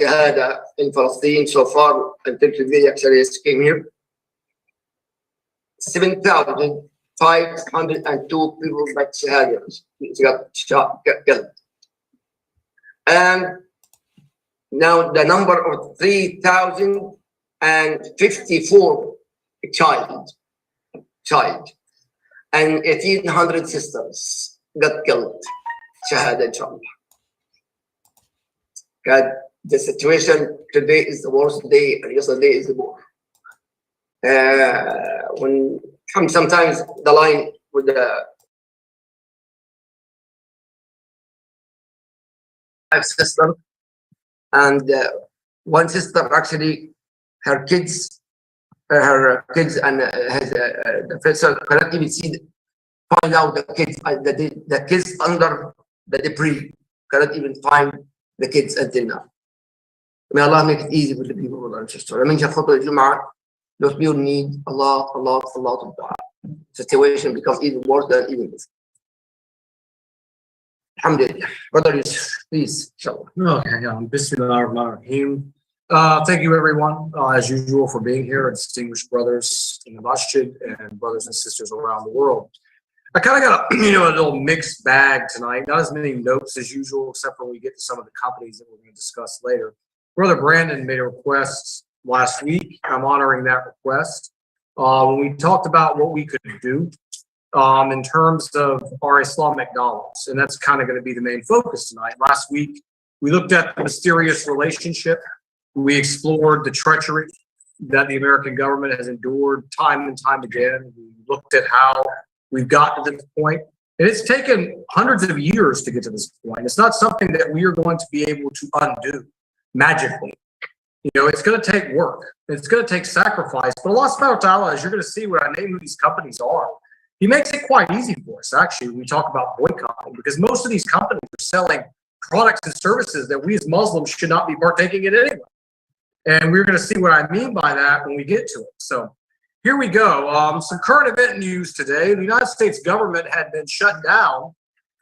shahada in Palestine so far until today, actually, came here. 7,502 people got shahada, got killed. And now the number of 3,054 child, and 1,800 sisters got killed. Shahada, inshallah. God, the situation today is the worst day, and yesterday is the more. When comes sometimes the line with the five sisters, and one sister actually her kids and has the professor cannot even find out the kids under the debris, cannot even find the kids until now. May Allah make it easy for the people of Manchester. I mean, those people need a lot of dua. Situation becomes even worse than even this. Alhamdulillah. Brother Yousef, please, inshallah. Okay, Bismillahirrahmanirrahim. Thank you, everyone, as usual, for being here, distinguished brothers in the masjid and brothers and sisters around the world. I kind of got a little mixed bag tonight. Not as many notes as usual, except for when we get to some of the companies that we're going to discuss later. Brother Brandon made a request last week. I'm honoring that request. When we talked about what we could do in terms of our Islamic dollars, and that's kind of going to be the main focus tonight. Last week, we looked at the mysterious relationship. We explored the treachery that the American government has endured time and time again. We looked at how we've gotten to this point. And it's taken hundreds of years to get to this point. It's not something that we are going to be able to undo magically. It's going to take work. It's going to take sacrifice. But Allah subhanahu wa ta'ala, as you're going to see when I name who these companies are, He makes it quite easy for us, actually, when we talk about boycotting, because most of these companies are selling products and services that we as Muslims should not be partaking in anyway. And we're going to see what I mean by that when we get to it. So here we go. Some current event news today. The United States government had been shut down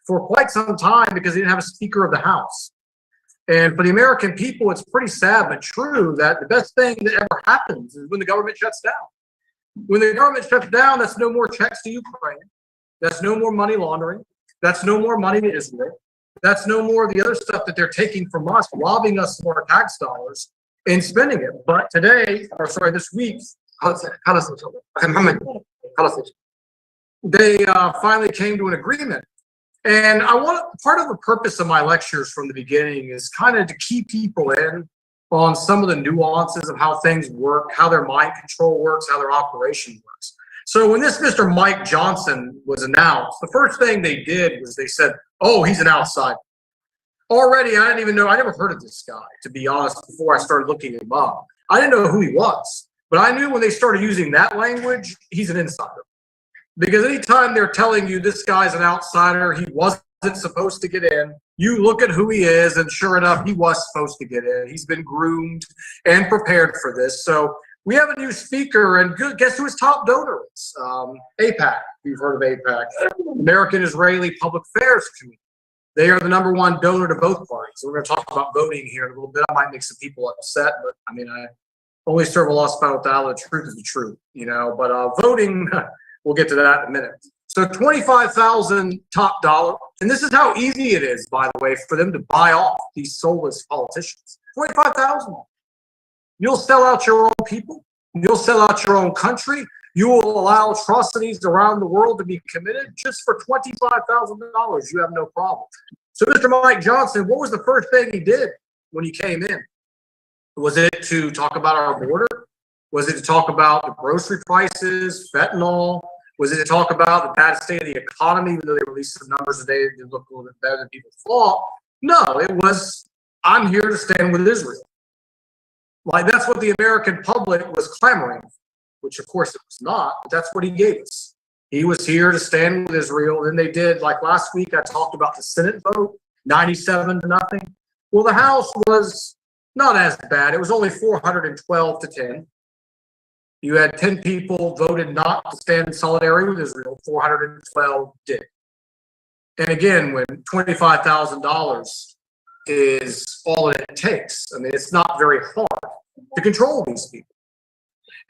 for quite some time because they didn't have a Speaker of the House. And for the American people, it's pretty sad but true that the best thing that ever happens is when the government shuts down. When the government shuts down, that's no more checks to Ukraine. That's no more money laundering. That's no more money to Israel. That's no more of the other stuff that they're taking from us, robbing us of our tax dollars and spending it. But today, or sorry, this week, they finally came to an agreement. And part of the purpose of my lectures from the beginning is kind of to keep people in on some of the nuances of how things work, how their mind control works, how their operation works. So when this Mr. Mike Johnson was announced, the first thing they did was they said, oh, he's an outsider. Already, I didn't even know, I never heard of this guy, to be honest, before I started looking him up. I didn't know who he was, but I knew when they started using that language, he's an insider. Because anytime they're telling you this guy's an outsider, he wasn't supposed to get in, you look at who he is, and sure enough, he was supposed to get in. He's been groomed and prepared for this. So we have a new speaker, and guess who his top donor is? AIPAC. You've heard of AIPAC, American Israeli Public Affairs Committee. They are the #1 donor to both parties. So we're going to talk about voting here in a little bit. I might make some people upset, but I mean, I only serve Allah subhanahu wa ta'ala. The truth is the truth, But voting, we'll get to that in a minute. So 25,000 top dollar, and this is how easy it is, by the way, for them to buy off these soulless politicians. 25,000. You'll sell out your own people. You'll sell out your own country. You will allow atrocities around the world to be committed just for $25,000. You have no problem. So Mr. Mike Johnson, what was the first thing he did when he came in? Was it to talk about our border? Was it to talk about the grocery prices, fentanyl? Was it to talk about the bad state of the economy, even though they released some numbers today that look a little bit better than people thought? No, it was, I'm here to stand with Israel. Like, that's what the American public was clamoring for, which of course it was not, but that's what he gave us. He was here to stand with Israel. Then they did, like last week, I talked about the Senate vote, 97-0. Well, the House was not as bad. It was only 412 to 10. You had 10 people voted not to stand in solidarity with Israel. 412 did. And again, when $25,000 is all that it takes. I mean, it's not very hard to control these people.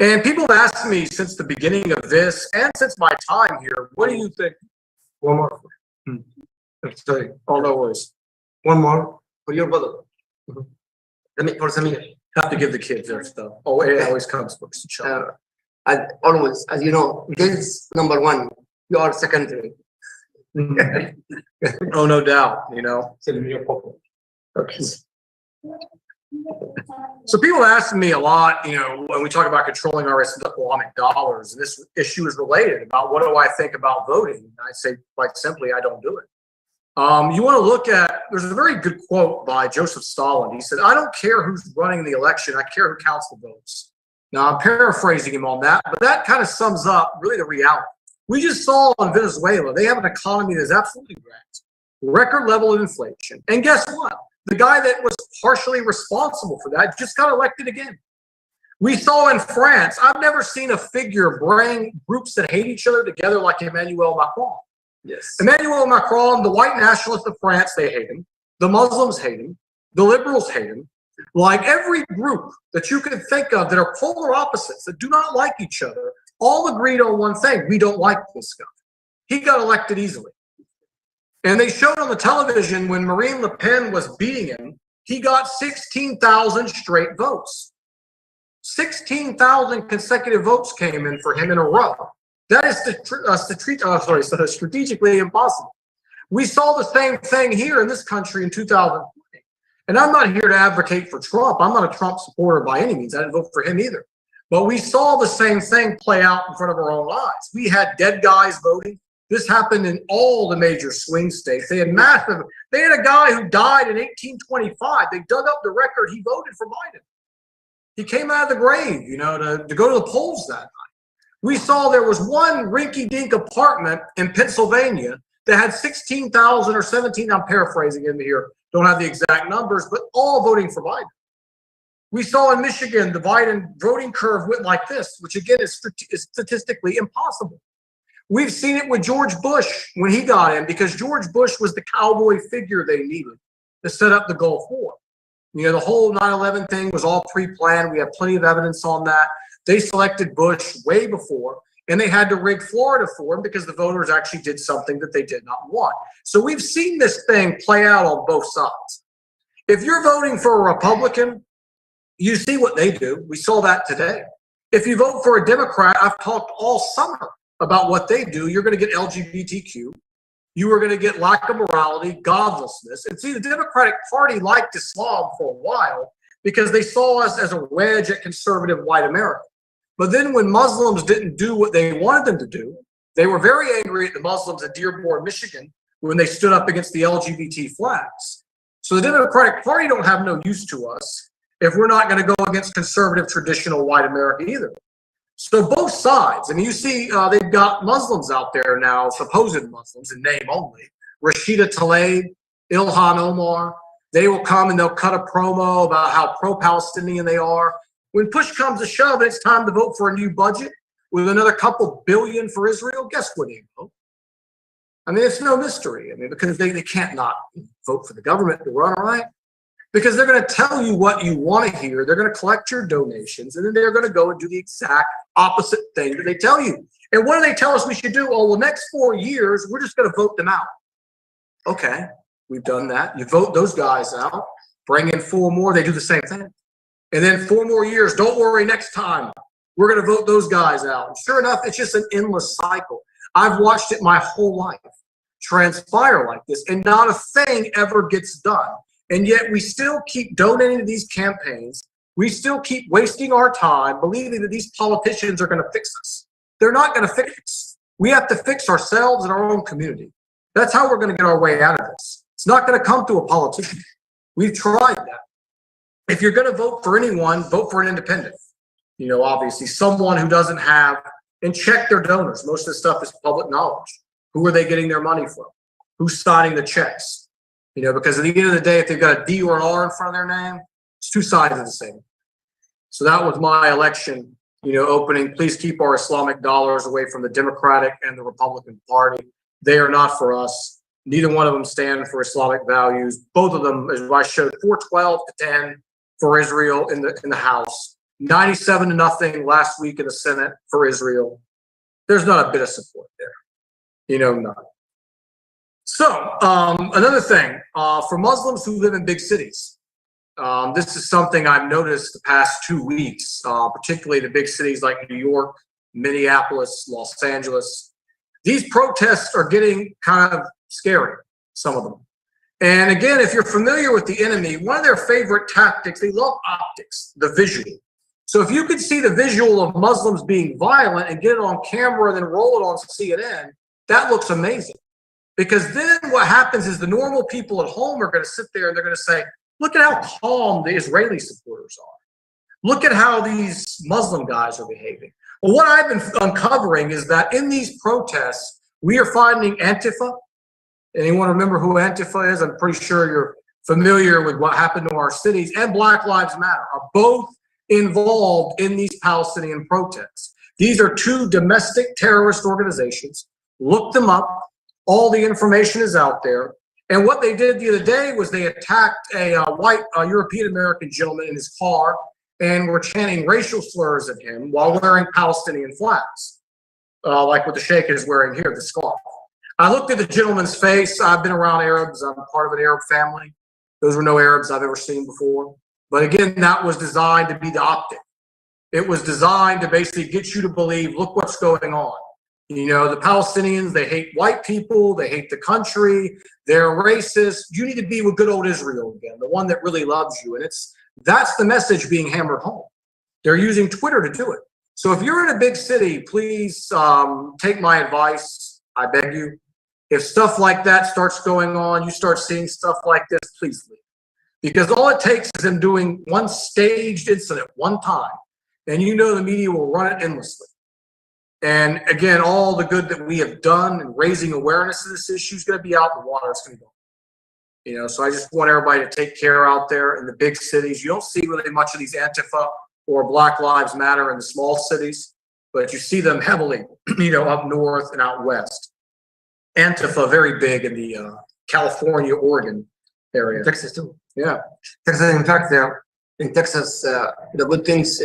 And people have asked me since the beginning of this and since my time here, what do you think? One more. Sorry. Oh, no worries. One more for your brother. Let me, for Samir. Have to give the kids their stuff. Oh, it always comes books to show. As always, as you know, kids number one, you are secondary. Oh, no doubt, you know. Okay. So people ask me a lot, you know, when we talk about controlling our Islamic dollars, and this issue is related about what do I think about voting? And I say quite simply, I don't do it. You want to look at, there's a very good quote by Joseph Stalin. He said, I don't care who's running the election, I care who counts the votes. Now I'm paraphrasing him on that, but that kind of sums up really the reality. We just saw in Venezuela, they have an economy that's absolutely wrecked, record level of inflation. And guess what? The guy that was partially responsible for that just got elected again. We saw in France, I've never seen a figure bring groups that hate each other together like Emmanuel Macron. Yes. Emmanuel Macron, the white nationalists of France, they hate him. The Muslims hate him. The liberals hate him. Like every group that you can think of that are polar opposites, that do not like each other, all agreed on one thing. We don't like this guy. He got elected easily. And they showed on the television when Marine Le Pen was beating him, he got 16,000 straight votes. 16,000 consecutive votes came in for him in a row. That is strategically impossible. We saw the same thing here in this country in 2020. And I'm not here to advocate for Trump. I'm not a Trump supporter by any means. I didn't vote for him either. But we saw the same thing play out in front of our own eyes. We had dead guys voting. This happened in all the major swing states. They had a guy who died in 1825. They dug up the record. He voted for Biden. He came out of the grave, you know, to go to the polls that night. We saw there was one rinky-dink apartment in Pennsylvania that had 16,000 or 17, I'm paraphrasing in here, don't have the exact numbers, but all voting for Biden. We saw in Michigan, the Biden voting curve went like this, which again is statistically impossible. We've seen it with George Bush when he got in, because George Bush was the cowboy figure they needed to set up the Gulf War. You know, the whole 9/11 thing was all pre-planned. We have plenty of evidence on that. They selected Bush way before, and they had to rig Florida for him because the voters actually did something that they did not want. So we've seen this thing play out on both sides. If you're voting for a Republican, you see what they do. We saw that today. If you vote for a Democrat, I've talked all summer about what they do. You're going to get LGBTQ. You are going to get lack of morality, godlessness. And see, the Democratic Party liked Islam for a while because they saw us as a wedge at conservative white America. But then when Muslims didn't do what they wanted them to do, they were very angry at the Muslims at Dearborn, Michigan, when they stood up against the LGBT flags. So the Democratic Party don't have no use to us if we're not going to go against conservative, traditional white America either. So both sides, I mean, you see they've got Muslims out there now, supposed Muslims in name only, Rashida Tlaib, Ilhan Omar. They will come and they'll cut a promo about how pro-Palestinian they are. When push comes to shove, it's time to vote for a new budget with another couple billion for Israel. Guess what they vote? I mean, it's no mystery. I mean, because they can't not vote for the government to run, all right? Because they're going to tell you what you want to hear. They're going to collect your donations, and then they're going to go and do the exact opposite thing that they tell you. And what do they tell us we should do? Oh, the next 4 years, we're just going to vote them out. Okay, we've done that. You vote those guys out, bring in 4 more, they do the same thing. And then 4 more years, don't worry, next time, we're going to vote those guys out. And sure enough, it's just an endless cycle. I've watched it my whole life transpire like this, and not a thing ever gets done. And yet we still keep donating to these campaigns. We still keep wasting our time believing that these politicians are going to fix us. They're not going to fix us. We have to fix ourselves and our own community. That's how we're going to get our way out of this. It's not going to come through a politician. We've tried that. If you're going to vote for anyone, vote for an independent. You know, obviously someone who doesn't have, and check their donors. Most of this stuff is public knowledge. Who are they getting their money from? Who's signing the checks? You know, because at the end of the day, if they've got a D or an R in front of their name, it's 2 sides of the same. So that was my election, you know, opening. Please keep our Islamic dollars away from the Democratic and the Republican Party. They are not for us. Neither one of them stand for Islamic values. Both of them, as I showed, 412 to 10 for Israel in the House, 97 to nothing last week in the Senate for Israel. There's not a bit of support there, none. So another thing, for Muslims who live in big cities, this is something I've noticed the past 2 weeks, particularly the big cities like New York, Minneapolis, Los Angeles. These protests are getting kind of scary, some of them. And again, if you're familiar with the enemy, one of their favorite tactics, they love optics, the visual. So if you could see the visual of Muslims being violent and get it on camera and then roll it on CNN, that looks amazing. Because then what happens is the normal people at home are going to sit there and they're going to say, look at how calm the Israeli supporters are. Look at how these Muslim guys are behaving. Well, what I've been uncovering is that in these protests, we are finding Antifa. Anyone remember who Antifa is? I'm pretty sure you're familiar with what happened to our cities, and Black Lives Matter are both involved in these Palestinian protests. These are two domestic terrorist organizations. Look them up. All the information is out there. And what they did the other day was they attacked a white European-American gentleman in his car and were chanting racial slurs at him while wearing Palestinian flags, like what the sheikh is wearing here, the scarf. I looked at the gentleman's face. I've been around Arabs. I'm part of an Arab family. Those were no Arabs I've ever seen before. But again, that was designed to be the optic. It was designed to basically get you to believe, look what's going on. The Palestinians, they hate white people. They hate the country. They're racist. You need to be with good old Israel again, the one that really loves you. And that's the message being hammered home. They're using Twitter to do it. So if you're in a big city, please take my advice. I beg you. If stuff like that starts going on, you start seeing stuff like this, please leave. Because all it takes is them doing one staged incident one time, and the media will run it endlessly. And again, all the good that we have done in raising awareness of this issue is going to be out in the water. It's going to go. So I just want everybody to take care out there in the big cities. You don't see really much of these Antifa or Black Lives Matter in the small cities, but you see them heavily, up north and out west. Antifa, very big in the California, Oregon area. Texas too. Yeah. Texas, in fact, in Texas, the good things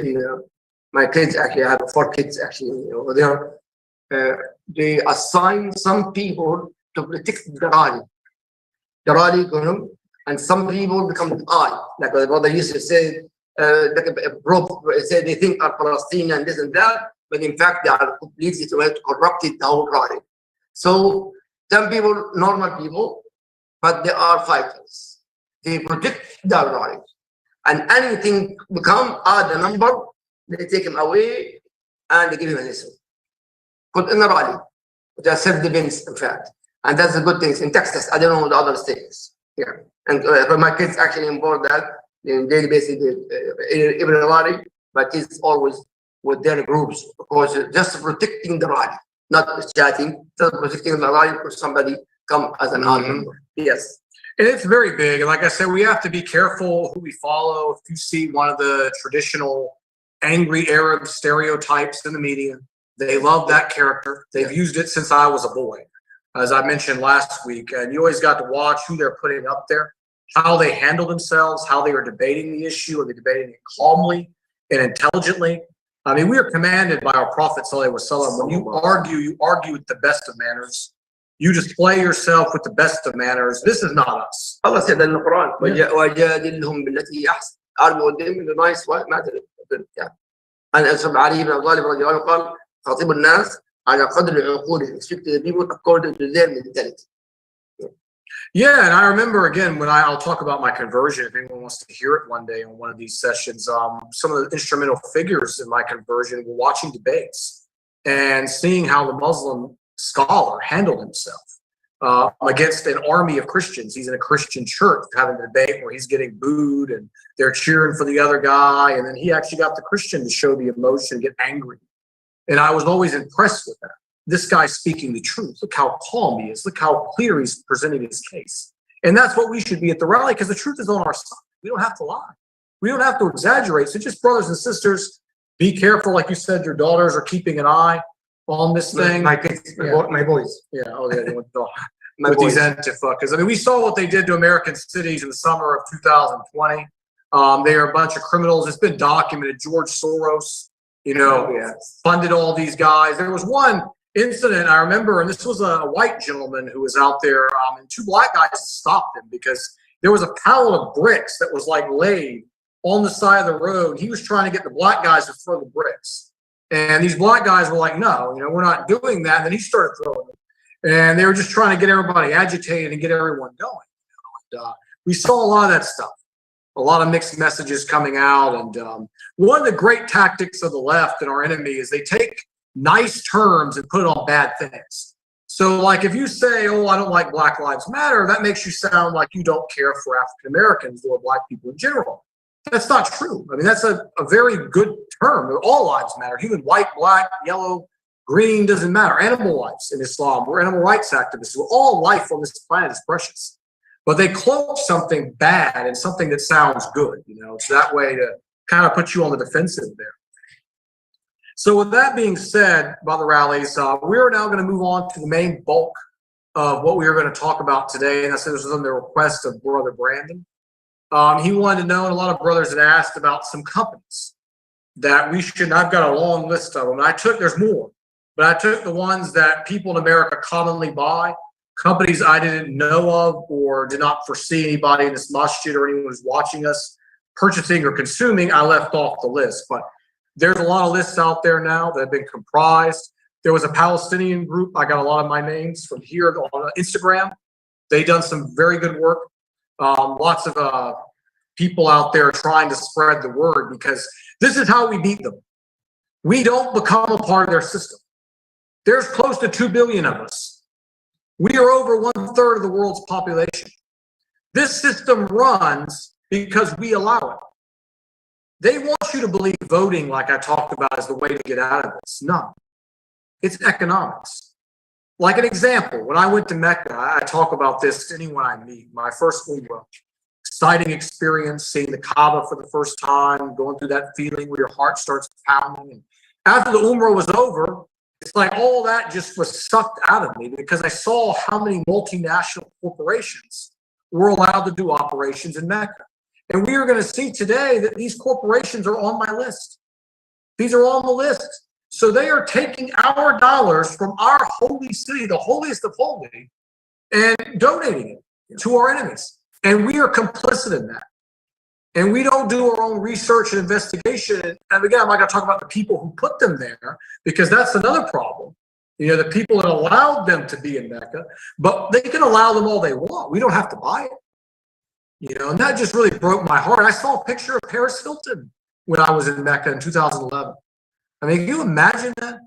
my kids actually, I have 4 kids actually over there. They assign some people to protect the rally, and some people become the eye. Like my brother Yousef said, Bro said they think are Palestinian and this and that, but in fact they are completely corrupted the whole rally. So some people, normal people, but they are fighters. They protect their rally, and anything become the number. They take him away and they give him a lesson. Put in the rally. Just self-defense, in fact. And that's the good things in Texas. I don't know the other states. Yeah. And my kids actually involved that in daily basis, every rally, but it's always with their groups because just protecting the rally, not chatting, just protecting the rally for somebody come as an member. Yes. And it's very big. And like I said, we have to be careful who we follow. If you see one of the traditional angry Arab stereotypes in the media, they love that character. They've used it since I was a boy, as I mentioned last week. And you always got to watch who they're putting up there, how they handle themselves, how they are debating the issue. Are they debating it calmly and intelligently? I mean, we are commanded by our Prophet ﷺ, when you argue with the best of manners. You display yourself with the best of manners. This is not us. Allah said in the Quran, وَجَادِلْهُمْ بِالَّتِي أَحْسَنُ. Argue with them in a nice way. And as Ali ibn Abi Talib radiallahu anhu قال خاطب الناس على قدر عقولهم. Speak to the people according to their mentality. Yeah, and I remember again when I'll talk about my conversion. If anyone wants to hear it one day on one of these sessions, some of the instrumental figures in my conversion were watching debates and seeing how the Muslim scholar handled himself against an army of Christians. He's in a Christian church having a debate where he's getting booed and they're cheering for the other guy, and then he actually got the Christian to show the emotion, get angry. And I was always impressed with that. This guy's speaking the truth. Look how calm he is. Look how clear he's presenting his case. And that's what we should be at the rally, because the truth is on our side. We don't have to lie. We don't have to exaggerate. So just brothers and sisters, be careful. Like you said, your daughters are keeping an eye on this thing. My kids, my boys. Yeah, oh yeah, with these Antifa. Because I mean, we saw what they did to American cities in the summer of 2020. They are a bunch of criminals. It's been documented. George Soros, funded all these guys. There was one incident I remember, and this was a white gentleman who was out there, and two black guys stopped him because there was a pallet of bricks that was like laid on the side of the road. He was trying to get the black guys to throw the bricks. And these black guys were like, no, we're not doing that. And then he started throwing them. And they were just trying to get everybody agitated and get everyone going. And, we saw a lot of that stuff, a lot of mixed messages coming out. And one of the great tactics of the left and our enemy is they take nice terms and put it on bad things. So like if you say, oh, I don't like Black Lives Matter, that makes you sound like you don't care for African Americans or black people in general. That's not true. I mean, that's a very good term. All lives matter. Human, white, black, yellow, green, doesn't matter. Animal lives in Islam. We're animal rights activists. We're all life on this planet is precious. But they cloak something bad and something that sounds good, It's that way to kind of put you on the defensive there. So with that being said about the rallies, we are now going to move on to the main bulk of what we are going to talk about today. And this is on the request of Brother Brandon. He wanted to know, and a lot of brothers had asked about some companies that we should, I've got a long list of them. There's more, but I took the ones that people in America commonly buy, companies I didn't know of or did not foresee anybody in this masjid or anyone who's watching us purchasing or consuming. I left off the list, but there's a lot of lists out there now that have been comprised. There was a Palestinian group. I got a lot of my names from here on Instagram. They've done some very good work. Lots of people out there trying to spread the word because this is how we beat them. We don't become a part of their system. There's close to 2 billion of us. We are over 1/3 of the world's population. This system runs because we allow it. They want you to believe voting, like I talked about, is the way to get out of this. No, it's economics. Like an example, when I went to Mecca, I talk about this to anyone I meet. My first Umrah, exciting experience, seeing the Kaaba for the first time, going through that feeling where your heart starts pounding. And after the Umrah was over, it's like all that just was sucked out of me because I saw how many multinational corporations were allowed to do operations in Mecca. And we are going to see today that these corporations are on my list. These are on the list. So they are taking our dollars from our holy city, the holiest of holy, and donating it to our enemies. And we are complicit in that. And we don't do our own research and investigation. And again, I'm not going to talk about the people who put them there, because that's another problem. The people that allowed them to be in Mecca, but they can allow them all they want. We don't have to buy it. And that just really broke my heart. I saw a picture of Paris Hilton when I was in Mecca in 2011. I mean, can you imagine that?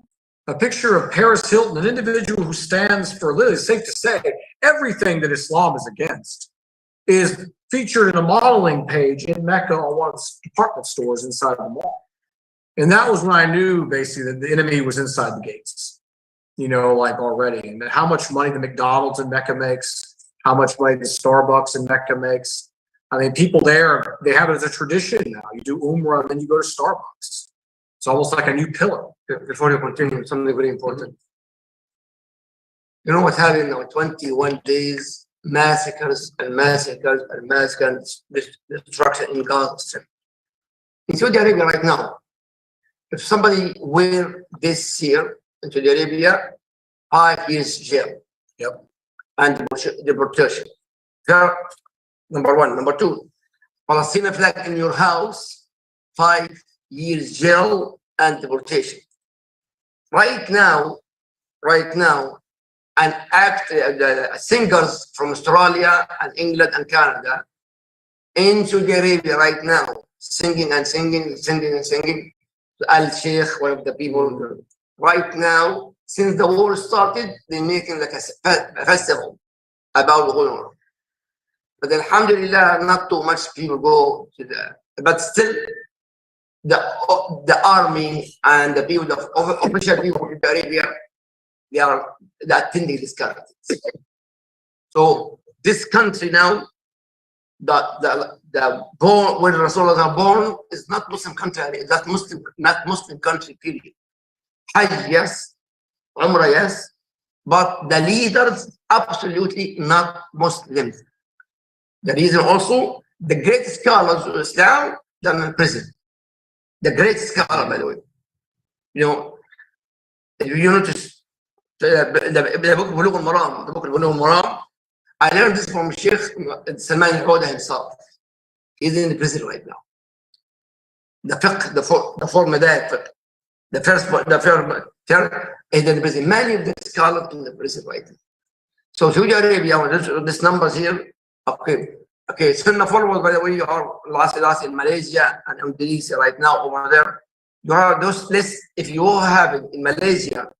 A picture of Paris Hilton, an individual who stands for, literally, it's safe to say, everything that Islam is against, is featured in a modeling page in Mecca on one of the department stores inside the mall. And that was when I knew, basically, that the enemy was inside the gates, already. And how much money the McDonald's in Mecca makes, how much money the Starbucks in Mecca makes. I mean, people there, they have it as a tradition now. You do Umrah, and then you go to Starbucks. It's almost like a new pillar. Before you continue, something very important. You know what happened now? 21 days, massacres and destruction in Gaza Strip. In Saudi Arabia right now, if somebody wear this here in Saudi Arabia, 5 years jail. Yep. And deportation. Number one. Number two, Palestinian flag in your house, 5 years jail and deportation. Right now, and singers from Australia and England and Canada in Saudi Arabia right now, singing. Al-Sheikh, one of the people, right now, since the war started, they're making like a festival about the war. But alhamdulillah, not too much people go to but still, the army and the people, the official people in Arabia, they are attending this country. So this country now, the born when Rasulullah are born is not Muslim country. That's not Muslim country. Period. Hajj yes, Umrah yes, but the leaders absolutely not Muslims. The reason also, the great scholars of Islam, they're in prison. The great scholar, by the way. You know, if you notice the book Bulugh al-Maram, the book Bulugh al-Maram, I learned this from Sheikh Salman al-Qawda himself. He's in the prison right now. The fiqh, the four madhab fiqh, the first is in the prison. Many of the scholars in the prison right now. So Saudi Arabia, this numbers here, okay, Sunnahfollowers, by the way, are last in Malaysia and Indonesia right now over there. You have those lists. If you have it in Malaysia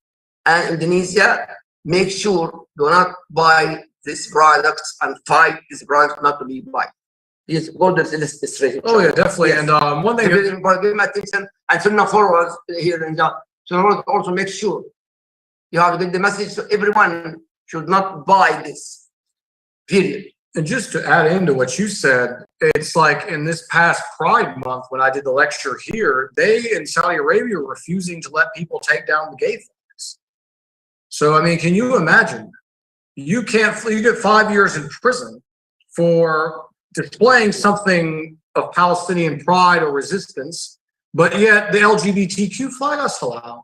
and Indonesia, make sure do not buy these products and fight these products not to be bought. Yes, go to the list straight. Oh yeah, definitely. Yes. And one thing, give them attention, and Sunnahfollowers here in John. So also make sure you have to get the message so everyone should not buy this. Period. And just to add into what you said, it's like in this past Pride Month when I did the lecture here, they in Saudi Arabia were refusing to let people take down the gay flags. So I mean, can you imagine? You get 5 years in prison for displaying something of Palestinian pride or resistance, but yet the LGBTQ flag is halal.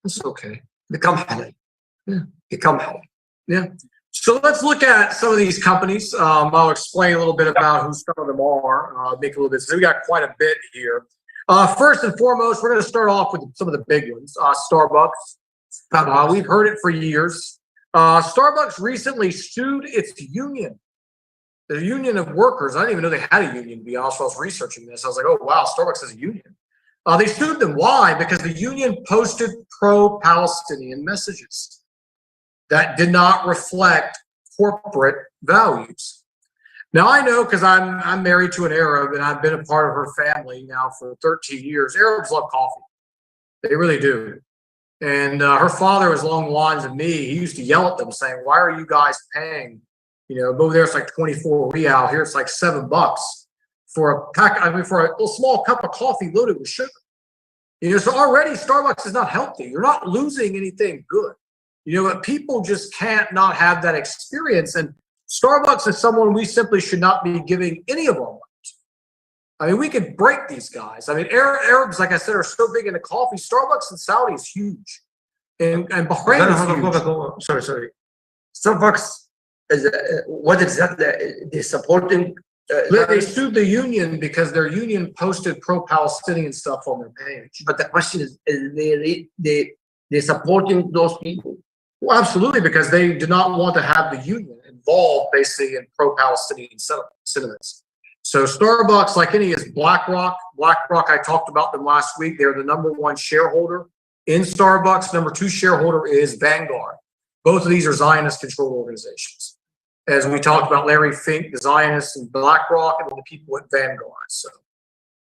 It's okay. Become halal. Yeah. Become halal. Yeah. So let's look at some of these companies. I'll explain a little bit about who some of them are. Make a little bit. So we got quite a bit here. First and foremost, we're going to start off with some of the big ones. Starbucks. We've heard it for years. Starbucks recently sued its union, the union of workers. I didn't even know they had a union, to be honest. While I was researching this, I was like, oh, wow, Starbucks has a union. They sued them. Why? Because the union posted pro-Palestinian messages that did not reflect corporate values. Now, I know because I'm married to an Arab and I've been a part of her family now for 13 years. Arabs love coffee. They really do. And her father was along the lines of me. He used to yell at them saying, why are you guys paying, over there it's like 24 real, here it's like $7 for for a little small cup of coffee loaded with sugar. So already Starbucks is not healthy. You're not losing anything good. But people just can't not have that experience. And Starbucks is someone we simply should not be giving any of our money to. I mean, we could break these guys. I mean, Arabs, like I said, are so big into coffee. Starbucks in Saudi is huge. And Bahrain is huge. Sorry. Starbucks is what is that? They're supporting. They sued the union because their union posted pro-Palestinian stuff on their page. But the question is they're supporting those people? Well, absolutely, because they do not want to have the union involved basically in pro-Palestinian sentiments. So Starbucks, like any, is BlackRock. BlackRock, I talked about them last week. They're the #1 shareholder in Starbucks. #2 shareholder is Vanguard. Both of these are Zionist-controlled organizations. As we talked about, Larry Fink, the Zionists, and BlackRock, and the people at Vanguard. So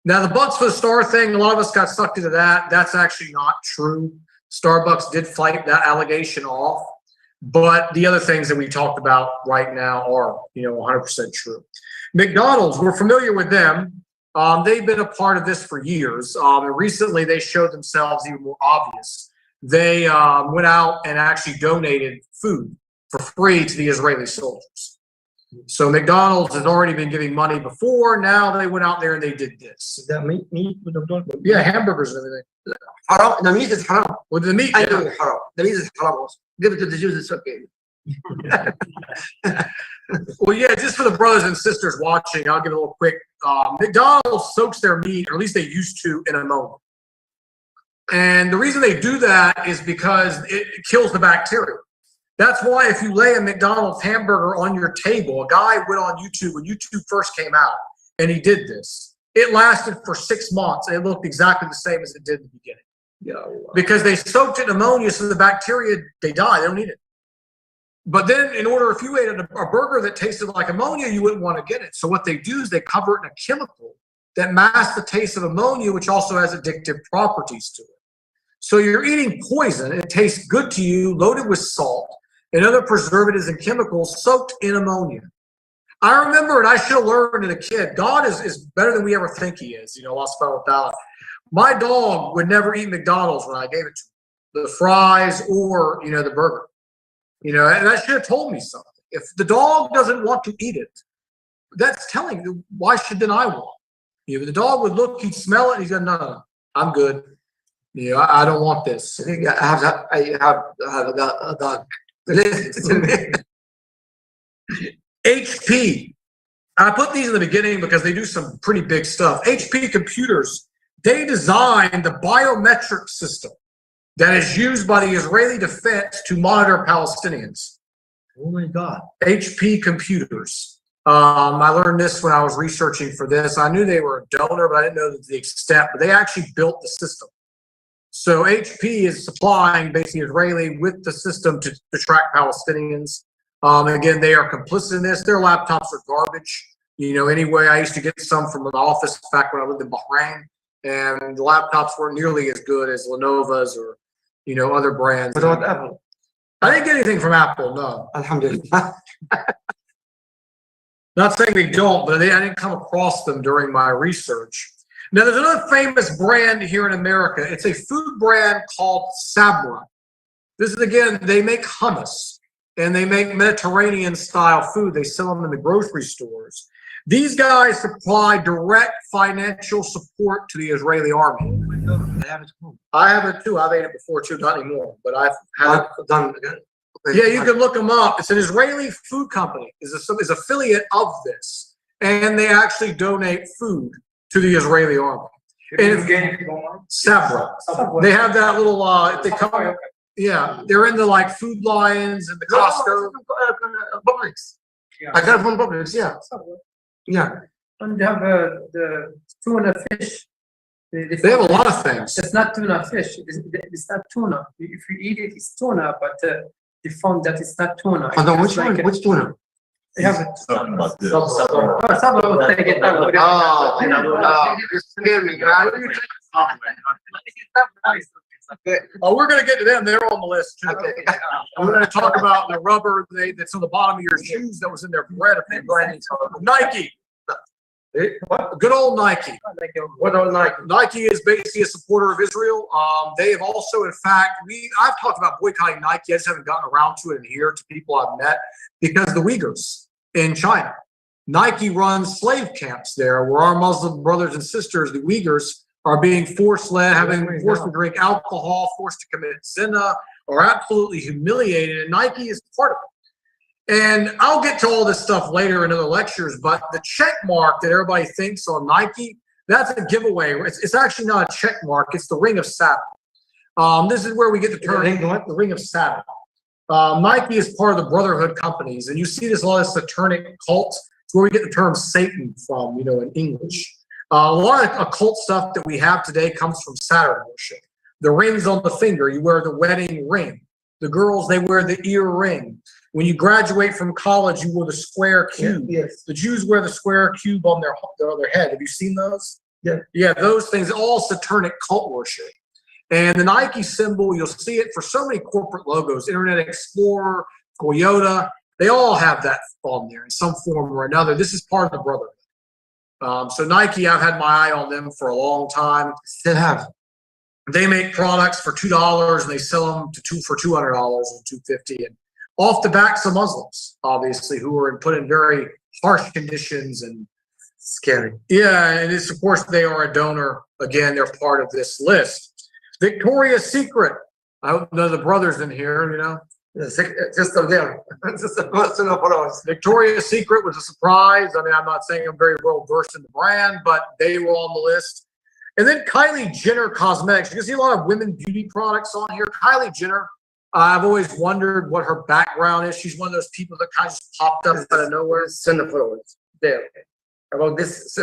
now the bucks for the star thing, a lot of us got sucked into that. That's actually not true. Starbucks did fight that allegation off, but the other things that we talked about right now are, 100% true. McDonald's, we're familiar with them. They've been a part of this for years. And recently they showed themselves even more obvious. They went out and actually donated food for free to the Israeli soldiers. So McDonald's has already been giving money before. Now they went out there and they did this. Is that meat? Yeah, hamburgers and everything. Haram. The meat is haram. Well, the meat. I know it's haram. The meat is haram also. Give it to the Jews, it's okay. Well, yeah, just for the brothers and sisters watching, I'll give it a little quick. McDonald's soaks their meat, or at least they used to, in ammonia. And the reason they do that is because it kills the bacteria. That's why if you lay a McDonald's hamburger on your table, a guy went on YouTube when YouTube first came out, and he did this. It lasted for 6 months, and it looked exactly the same as it did in the beginning. Because they soaked it in ammonia, so the bacteria, they die. They don't need it. But then if you ate a burger that tasted like ammonia, you wouldn't want to get it. So what they do is they cover it in a chemical that masks the taste of ammonia, which also has addictive properties to it. So you're eating poison. It tastes good to you, loaded with salt and other preservatives and chemicals soaked in ammonia. I remember, and I should have learned as a kid, God is better than we ever think he is. Allah subhanahu wa ta'ala. My dog would never eat McDonald's when I gave it to him. The fries or, the burger. You know, and that should have told me something. If the dog doesn't want to eat it, that's telling you, why should then I want? You know, the dog would look, he'd smell it, and he'd go, no, I'm good. You know, I don't want this. I have a dog. HP. I put these in the beginning because they do some pretty big stuff. HP Computers, they designed the biometric system that is used by the Israeli defense to monitor Palestinians. Oh my God. HP Computers. I learned this when I was researching for this. I knew they were a donor, but I didn't know the extent, but they actually built the system. So HP is supplying basically Israeli with the system to track Palestinians. Again, they are complicit in this. Their laptops are garbage. You know, anyway, I used to get some from the office back when I lived in Bahrain, and the laptops weren't nearly as good as Lenovo's or, you know, other brands. What about Apple? I didn't get anything from Apple, no. Alhamdulillah. Not saying they don't, but I didn't come across them during my research. Now, there's another famous brand here in America. It's a food brand called Sabra. This is, again, they make hummus, and they make Mediterranean-style food. They sell them in the grocery stores. These guys supply direct financial support to the Israeli army. I have it home. I have it too. I've ate it before too, not anymore, but I've had it. Done again. Yeah, you can look them up. It's an Israeli food company. Is affiliate of this, and they actually donate food to the Israeli army. And Sabra. They have that little. They come. Yeah, they're in the like Food Lions and the Costco. Publix. I got it from Publix. Yeah. Yeah. And they have the tuna fish. They have a lot of things. It's not tuna fish. It's not tuna. If you eat it, it's tuna, but they found that it's not tuna. Hold on, which one? Which tuna? They have it. You scared me, guys. Oh, we're going to get to them. They're on the list too. Okay. We're going to talk about the rubber that's on the bottom of your shoes that was in their bread. Nike. Good old Nike. What about Nike? Nike is basically a supporter of Israel. They have also, in fact, I've talked about boycotting Nike. I just haven't gotten around to it in here to people I've met because the Uyghurs in China. Nike runs slave camps there where our Muslim brothers and sisters, the Uyghurs, are being forced to drink alcohol, forced to commit zina, or absolutely humiliated. And Nike is part of it. And I'll get to all this stuff later in other lectures, but the check mark that everybody thinks on Nike, that's a giveaway. It's actually not a check mark. It's the ring of Saturn. This is where we get the term, the ring of Saturn. Nike is part of the brotherhood companies, and you see this a lot of satanic cults. It's where we get the term Satan from, you know, in English. A lot of occult stuff that we have today comes from Saturn worship. The rings on the finger, you wear the wedding ring. The girls, they wear the ear ring. When you graduate from college, you wear the square cube. Yes. The Jews wear the square cube on their head. Have you seen those? Yeah. Yeah, those things, all satanic cult worship. And the Nike symbol, you'll see it for so many corporate logos, Internet Explorer, Toyota, they all have that on there in some form or another. This is part of the brotherhood. So Nike, I've had my eye on them for a long time. Still have. They make products for $2 and they sell them for $200 or $250. And off the backs of Muslims, obviously, who are put in very harsh conditions and Scary. yeah, and it's, of course, they are a donor. Again, they're part of this list. Victoria's Secret. I hope none of the brothers in here, you know. Just of them. Sunnahfollowers. Victoria's Secret was a surprise. I mean, I'm not saying I'm very well versed in the brand, but they were on the list. And then Kylie Jenner Cosmetics. You can see a lot of women beauty products on here. Kylie Jenner, I've always wondered what her background is. She's one of those people that kind of just popped up out of nowhere. Sunnahfollowers. There. About this,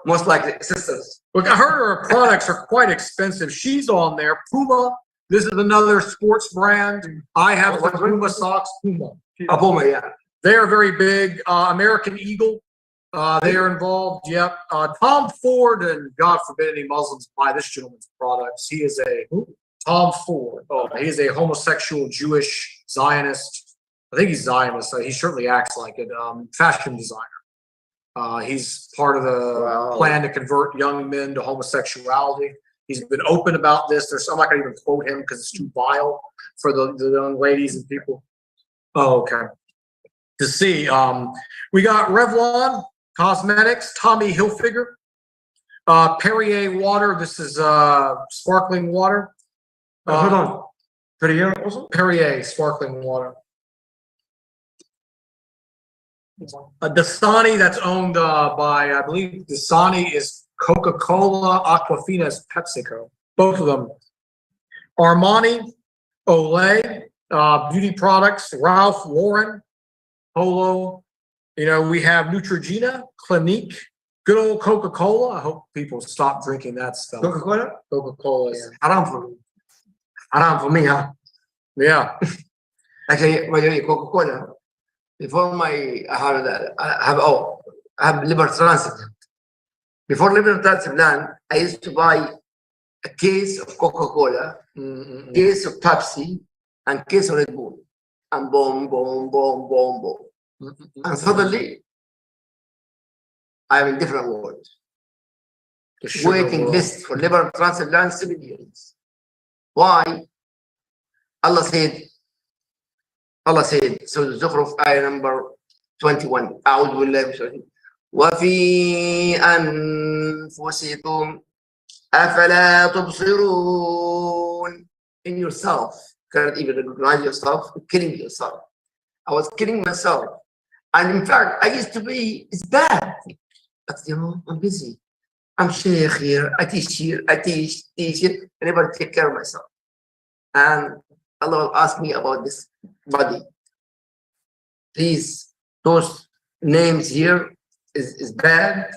most likely sisters. Look, I heard her products are quite expensive. She's on there. Puma. This is another sports brand. I have the Puma socks. Puma. Puma, yeah. They are very big. American Eagle. They are involved. Yep. Tom Ford, and God forbid any Muslims buy this gentleman's products. He is Tom Ford. Oh, he is a homosexual Jewish Zionist. I think he's Zionist. He certainly acts like it. Fashion designer. He's part of the plan to convert young men to homosexuality. He's been open about this. I'm not going to even quote him because it's too vile for the young ladies and people. Oh, okay. To see, we got Revlon Cosmetics, Tommy Hilfiger, Perrier water. This is sparkling water. Hold on. Perrier also? Perrier sparkling water. Dasani, that's owned by, I believe Dasani is Coca-Cola, Aquafina is PepsiCo. Both of them. Armani, Olay, beauty products, Ralph Lauren, Polo. You know, we have Neutrogena, Clinique, good old Coca-Cola. I hope people stop drinking that stuff. Coca-Cola? Coca-Cola, yeah. Haram for me. Haram for me, huh? Yeah. Actually, by the way, Coca-Cola, before I have liver transplant. Before liver transplant, I used to buy a case of Coca-Cola, case of Pepsi, and case of Red Bull. And boom, boom, boom, boom, boom. And suddenly, I'm in different world. Waiting list for liver transplant 7 years. Why? Allah said, so the Zukhruf ayah number 21. أعوذ بالله من الشيطان وفي أنفسكم أفلا تبصرون. In yourself, you cannot even recognize yourself, you're killing yourself. I was killing myself. And in fact, I used to be, it's bad. But you know, I'm busy. I'm sheikh here, I teach here, I teach here. I never take care of myself. And Allah will ask me about this body. Please, those names here is bad.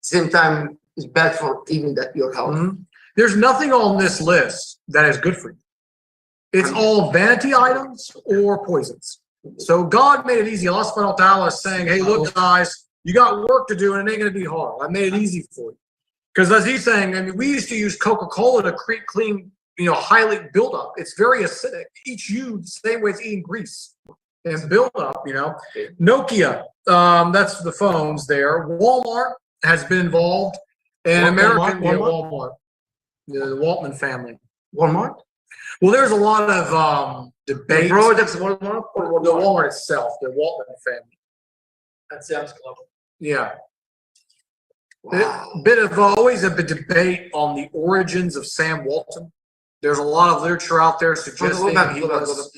Same time, it's bad for even that your health. There's nothing on this list that is good for you. It's all vanity items or poisons. So God made it easy. Allah subhanahu wa ta'ala is saying, hey, look, guys, you got work to do and it ain't going to be hard. I made it easy for you. Because as he's saying, I mean, we used to use Coca-Cola to clean, you know, highly build up. It's very acidic. Eats you the same way it's eating grease and build up, you know. Nokia, that's the phones there. Walmart has been involved. And Walmart. The Waltman family. Walmart? Well, there's a lot of debate. The products Walmart or The Walmart itself, the Waltman family. That sounds clever. Yeah. Wow. Always a debate on the origins of Sam Walton. There's a lot of literature out there suggesting he was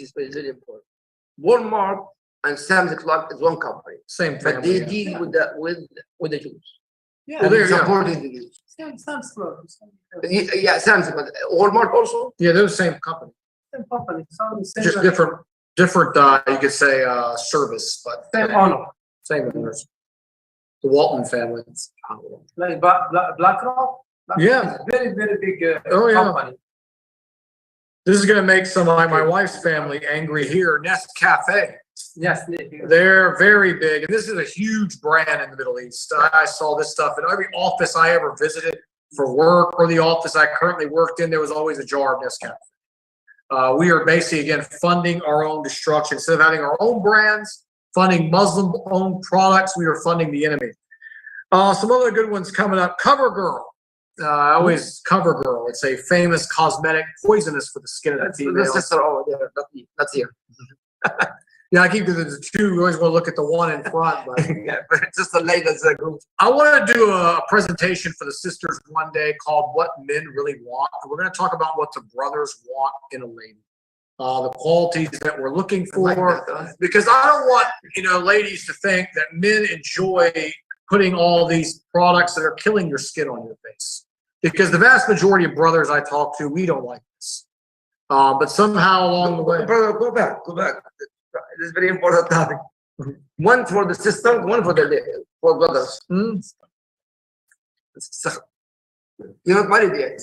Walmart and Sam's Club is one company. same But family. they deal with the Jews. Yeah, Well, there you go. Supporting the Jews. sounds clever. Yeah, Sam's Club. Walmart also. Yeah, they're the same company. Same company, Just different, you could say, service, but same honor. same owners. The Walton family. Like BlackRock. Yeah. Is very, very big Oh, yeah. company. This is going to make some of my wife's family angry here. Nest Cafe. Yes, They're very big, and this is a huge brand in the Middle East. I saw this stuff in every office I ever visited for work, or the office I currently worked in. There was always a jar of Nescafe. We are basically, again, funding our own destruction. Instead of having our own brands, funding Muslim-owned products, we are funding the enemy. Some other good ones coming up. CoverGirl. I always CoverGirl. It's a famous cosmetic, poisonous for the skin of the female. The sister over there, not here. Yeah, I keep the two. You always want to look at the one in front. But Yeah, but it's just the latest group. I want to do a presentation for the sisters one day called What Men Really Want. And we're going to talk about what the brothers want in a lady. The qualities that we're looking for. Because I don't want, ladies to think that men enjoy putting all these products that are killing your skin on your face. Because the vast majority of brothers I talk to, we don't like this. But somehow along the way. Brother, go back. This is very important topic. One for the sister, one for brothers. You're not married yet.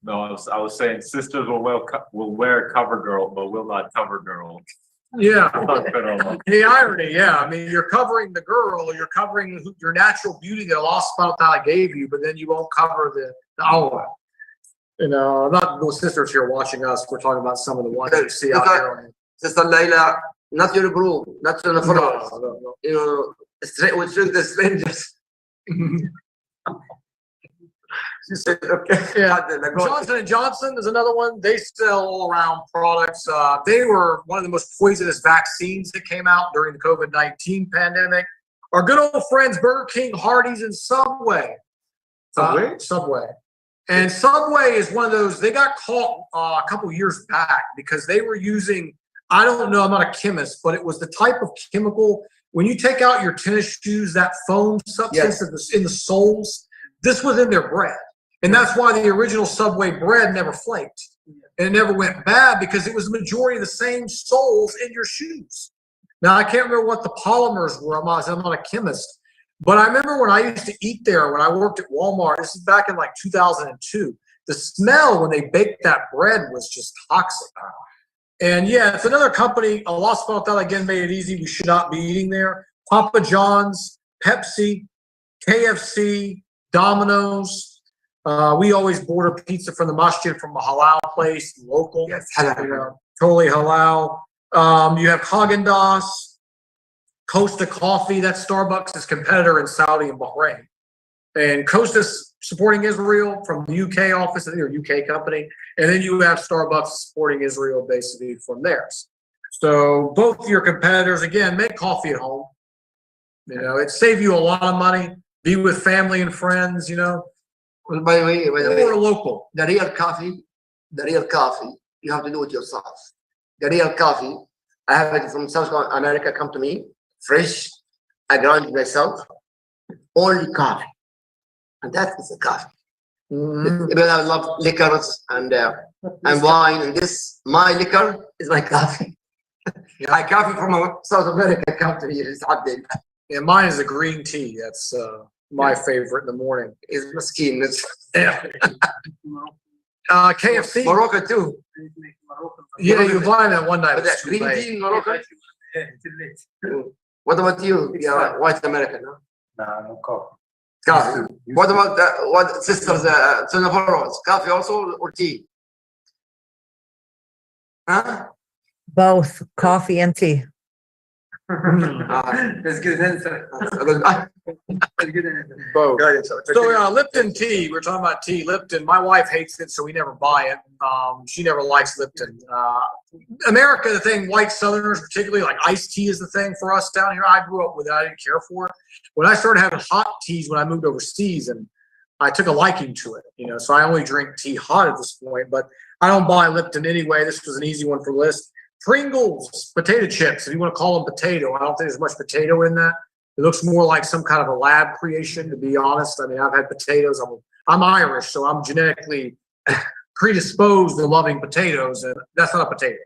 No, I was saying sisters will wear CoverGirl, but will not cover girl. Yeah. The irony, yeah. I mean, you're covering the girl, you're covering your natural beauty that Allah subhanahu wa ta'ala gave you, but then you won't cover the awra. Not those sisters here watching us. We're talking about some of the ones you see out there. Sister Layla, not your group, not your friends. No. With the strangers. She said, okay. Yeah. Go. Johnson & Johnson is another one. They sell all-around products. They were one of the most poisonous vaccines that came out during the COVID-19 pandemic. Our good old friends Burger King, Hardee's, and Subway. Subway. And Subway is one of those, they got caught a couple years back because they were using, I don't know, I'm not a chemist, but it was the type of chemical, when you take out your tennis shoes, that foam substance in the soles, this was in their bread. And that's why the original Subway bread never flaked. And it never went bad because it was the majority of the same soles in your shoes. Now, I can't remember what the polymers were. I'm not a chemist. But I remember when I used to eat there, when I worked at Walmart, this is back in like 2002, the smell when they baked that bread was just toxic. And yeah, it's another company. Allah subhanahu wa ta'ala again made it easy. We should not be eating there. Papa John's, Pepsi, KFC, Domino's. We always order pizza from the masjid from a halal place, local. Yes, halal. You know, totally halal. You have Haagen-Dazs, Costa Coffee. That's Starbucks' competitor in Saudi and Bahrain. And Costa's supporting Israel from the UK office, or UK company. And then you have Starbucks supporting Israel basically from theirs. So both your competitors, again, make coffee at home. You know, it saves you a lot of money. Be with family and friends, you know. Well, by the way, Or local. the real coffee, you have to do it yourself. The real coffee, I have it from South America, come to me, fresh. I grind it myself, only coffee. And that is a coffee. Even I love liquors and wine, and this, my liquor is my coffee. My coffee from South America come to me, it's Abdel. Yeah, mine is a green tea. That's my favorite in the morning. It's Maskeen. It's KFC. Morocco too. Yeah, you buy that one night. But that green tea in Morocco? What about you? Yeah, white American, no? No coffee. Coffee. What about what sisters, Sunnahfollowers? Coffee also or tea? Huh? Both coffee and tea. That's good answer. That's good answer. Both. So Lipton tea. We're talking about tea. Lipton. My wife hates it, so we never buy it. She never likes Lipton. America, the thing. White Southerners, particularly, like iced tea, is the thing for us down here. I grew up with it. I didn't care for it. When I started having hot teas when I moved overseas, and I took a liking to it. You know, so I only drink tea hot at this point. But I don't buy Lipton anyway. This was an easy one for the list. Pringles, potato chips, if you want to call them potato. I don't think there's much potato in that. It looks more like some kind of a lab creation, to be honest. I mean, I've had potatoes. I'm Irish, so I'm genetically predisposed to loving potatoes, and that's not a potato.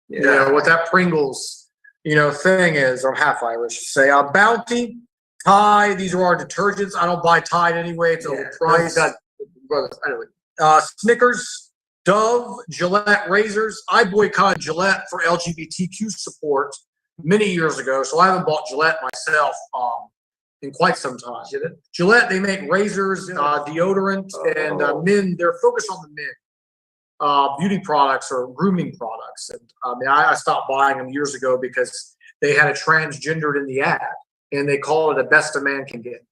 Yeah. You know, what that Pringles, thing is, I'm half Irish. Say, Bounty, Tide, these are our detergents. I don't buy Tide anyway. It's overpriced. Anyway. Snickers, Dove, Gillette razors. I boycotted Gillette for LGBTQ support many years ago, so I haven't bought Gillette myself in quite some time. Gillette, they make razors, deodorant, and men. They're focused on the men. Beauty products or grooming products. And I stopped buying them years ago because they had a transgendered in the ad, and they call it the best a man can get.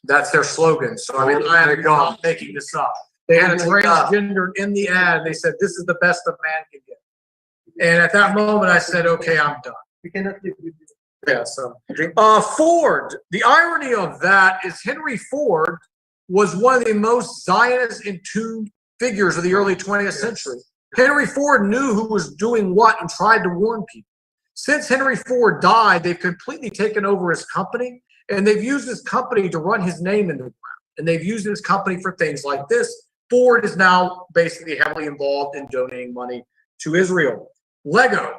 That's their slogan. So I am not making this up. They had a transgender in the ad. They said, this is the best a man can get. And at that moment, I said, okay, I'm done. We cannot live with this. Yeah, so. Ford. The irony of that is Henry Ford was one of the most Zionist in tuned figures of the early 20th century. Henry Ford knew who was doing what and tried to warn people. Since Henry Ford died, they've completely taken over his company, and they've used his company to run his name in the ground. And they've used his company for things like this. Ford is now basically heavily involved in donating money to Israel. Lego.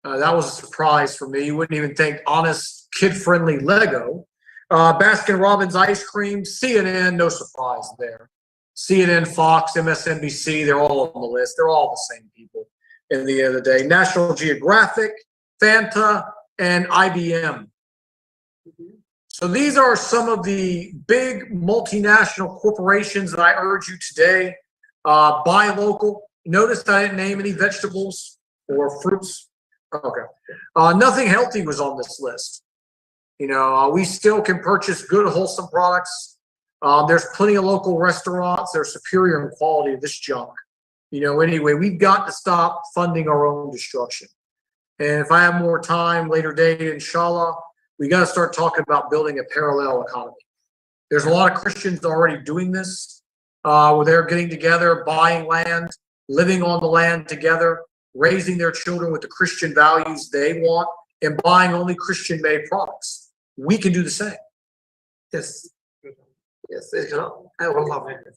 That was a surprise for me. You wouldn't even think honest, kid-friendly Lego. Baskin-Robbins ice cream. CNN, no surprise there. CNN, Fox, MSNBC, they're all on the list. They're all the same people in the end of the day. National Geographic, Fanta, and IBM. So these are some of the big multinational corporations that I urge you today, buy local. Notice I didn't name any vegetables or fruits. Okay. Nothing healthy was on this list. We still can purchase good, wholesome products. There's plenty of local restaurants. They're superior in quality to this junk. You know, anyway, we've got to stop funding our own destruction. And if I have more time later date, inshallah, we got to start talking about building a parallel economy. There's a lot of Christians already doing this, where they're getting together, buying land, living on the land together, raising their children with the Christian values they want, and buying only Christian-made products. We can do the same. Yes. Yes. I would love it.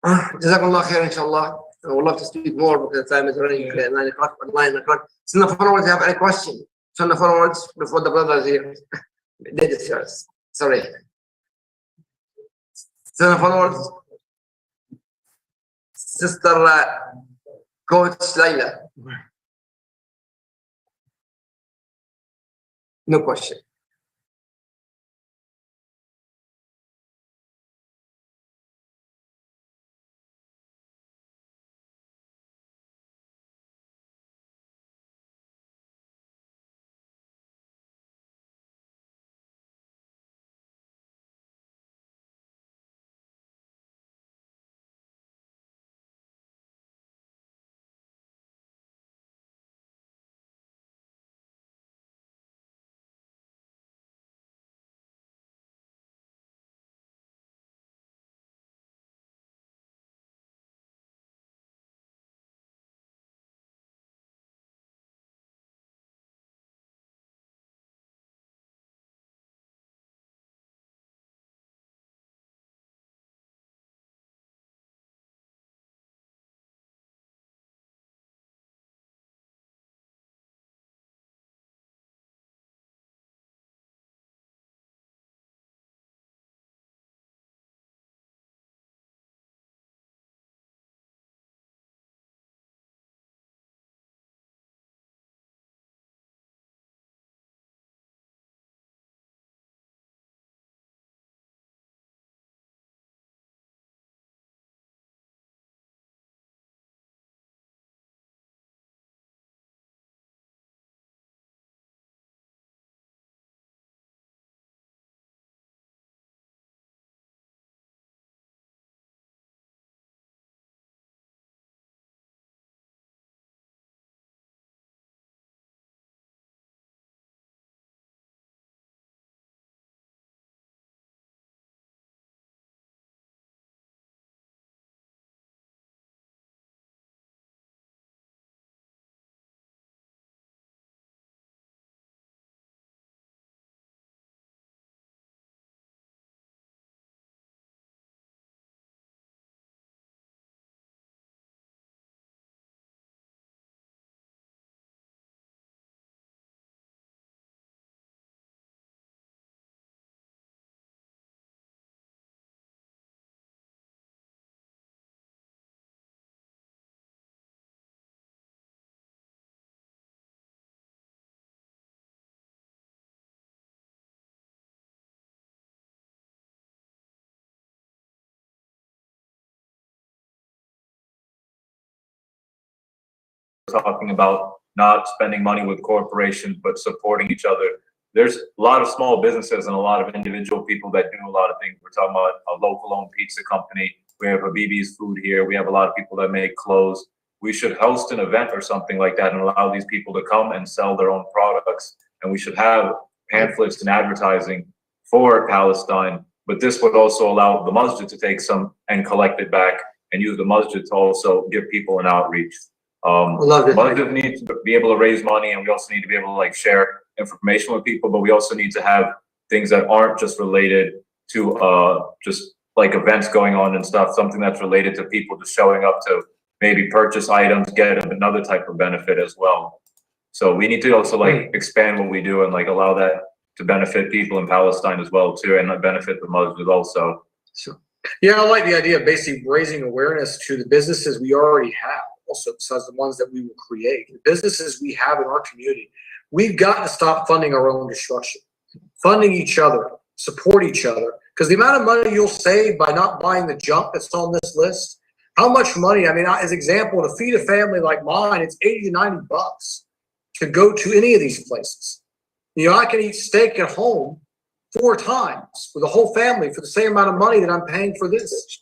Jazakallah khair, inshallah. I would love to speak more because the time is running 9 o'clock, 9 o'clock. Sunnahfollowers, have any question? Sunnahfollowers, before the brothers here. Did it yours. Sorry. Sunnahfollowers. Sister Coach Laila. No question. Talking about not spending money with corporations, but supporting each other. There's a lot of small businesses and a lot of individual people that do a lot of things. We're talking about a local-owned pizza company. We have a BB's Food here. We have a lot of people that make clothes. We should host an event or something like that and allow these people to come and sell their own products. And we should have pamphlets and advertising for Palestine. But this would also allow the masjid to take some and collect it back and use the masjid to also give people an outreach. Masjid needs to be able to raise money, and we also need to be able to like share information with people, but we also need to have things that aren't just related to just like events going on and stuff, something that's related to people just showing up to maybe purchase items, get another type of benefit as well. So we need to also like expand what we do and like allow that to benefit people in Palestine as well too, and benefit the Muslims also. So, yeah, I like the idea of basically raising awareness to the businesses we already have, also besides the ones that we will create. The businesses we have in our community, we've got to stop funding our own destruction, funding each other, support each other. Because the amount of money you'll save by not buying the junk that's on this list, how much money, I mean, as example, to feed a family like mine, it's 80 to 90 bucks to go to any of these places. You know, I can eat steak at home 4 times with the whole family for the same amount of money that I'm paying for this.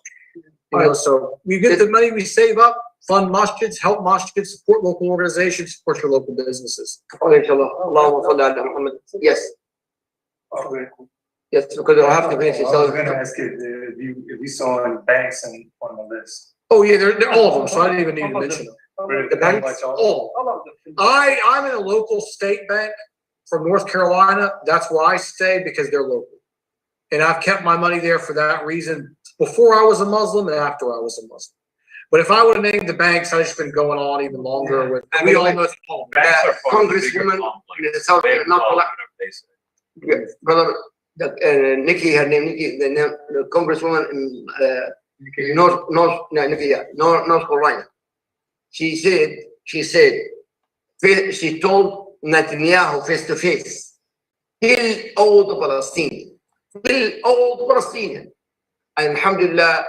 You know, so we get the money we save up, fund masjids, help masjids, support local organizations, support your local businesses. Yes. Yes, because I have to finish it. I was gonna ask if you saw any banks on the list. Oh yeah, they're all of them, so I didn't even need to mention them. The banks, All. I'm in a local state bank from North Carolina. That's where I stay because they're local. And I've kept my money there for that reason before I was a Muslim and after I was a Muslim. But if I would have named the banks, I'd just been going on even longer with, we all know it's Paul. Banks are part of the bigger Congresswoman complex. in the South, They have not all Black. whatever they say. Brother, Nikki, her name Nikki, the congresswoman in North Carolina. She told Netanyahu face to face, kill all the Palestinians, kill all the Palestinians. And alhamdulillah,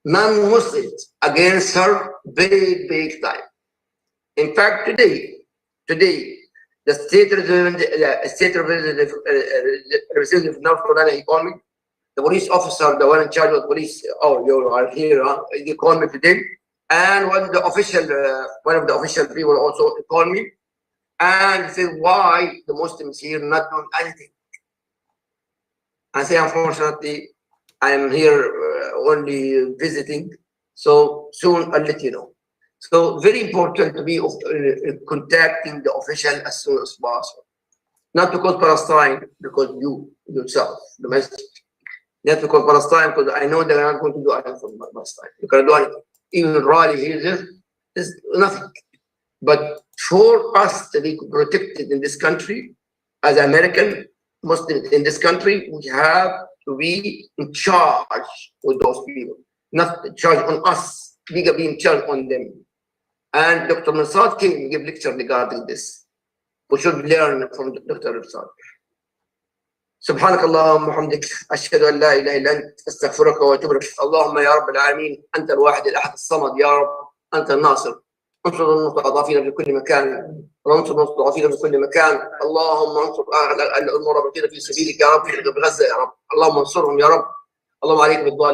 non-Muslims against her very big time. In fact, today, the state representative of North Carolina, he called me. The police officer, the one in charge of police, oh, you are here, huh? He called me today. And one of the official people also called me and said, why the Muslims here not doing anything? I say, unfortunately, I am here only visiting. So soon I'll let you know. So very important to be contacting the official as soon as possible. Not because Palestine, because you yourself, the message. Not because Palestine, because I know they're not going to do anything for Palestine. You cannot do anything. Even Raleigh here is nothing. But for us to be protected in this country, as American Muslims in this country, we have to be in charge with those people, not in charge on us, we be in charge on them. And Dr. Nasad came and gave lecture regarding this. We should learn from Dr. Nasad. سبحانك اللهم وبحمدك أشهد أن لا إله إلا أنت أستغفرك وأتوب إليك. اللهم يا رب العالمين أنت الواحد الأحد الصمد يا رب أنت الناصر. انصر المستضعفين في كل مكان وانصر المستضعفين في كل مكان. اللهم انصر المرابطين في سبيلك يا رب في غزة يا رب. اللهم انصرهم يا رب. اللهم عليك بالظالمين.